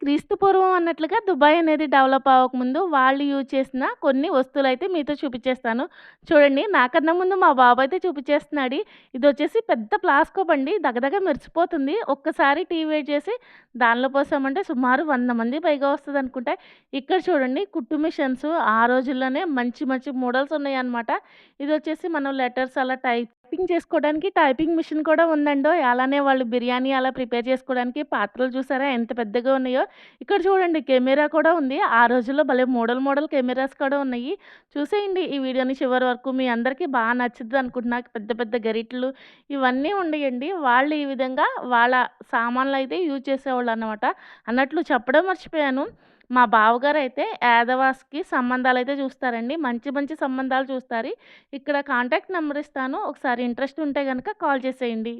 క్రీస్తు పూర్వం అన్నట్లుగా దుబాయ్ అనేది డెవలప్ అవ్వకముందు వాళ్ళు యూజ్ చేసిన కొన్ని వస్తువులైతే మీతో చూపిచ్చేస్తాను. చూడండి నాకన్నా ముందు మా బాబయితే చూపిచ్చేస్తున్నాడు. ఇదొచ్చేసి పెద్ద ప్లాస్కో బండి దగదగ మెరిసిపోతుంది. ఒక్కసారి టీ వేడి చేసి దానిలో పోసామంటే సుమారు 100 మంది పైగా వస్తదనుకుంటా. ఇక్కడ చూడండి కుట్టు మిషన్స్ ఆ రోజుల్లోనే మంచి మంచి మోడల్స్ ఉన్నాయన్నమాట. ఇదొచ్చేసి మనం లెటర్స్ అలా టైపింగ్ చేసుకోవడానికి టైపింగ్ మిషన్ కూడా ఉందండోయ్! అలానే వాళ్ళు బిర్యానీ అలా ప్రిపేర్ చేసుకోవడానికి పాత్రలు చూసారా ఎంత పెద్దగా ఉన్నాయో. ఇక్కడ చూడండి కెమెరా కూడా ఉంది. ఆ రోజుల్లో భలే మోడల్ మోడల్ కెమెరాస్ కూడా ఉన్నాయి. చూసేయండి ఈ వీడియోని చివరి వరకు. మీ అందరికీ నచ్చిద్దనుకుంటున్నా. పెద్ద పెద్ద గరిటెలు ఇవన్నీ ఉండేయండి. వాళ్ళు ఈ విధంగా వాళ్ళ సామాన్లయితే యూజ్ చేసేవాళ్ళనమాట. అన్నట్లు చెప్పడం మర్చిపోయాను. మా బావగారైతే యాదవాస్‌కి సంబంధాలైతే చూస్తారండి. మంచి మంచి సంబంధాలు చూస్తారు. ఇక్కడ కాంటాక్ట్ నంబర్ ఇస్తాను. ఒకసారి ఇంట్రెస్ట్ ఉంటే గనక కాల్ చేసేయండి.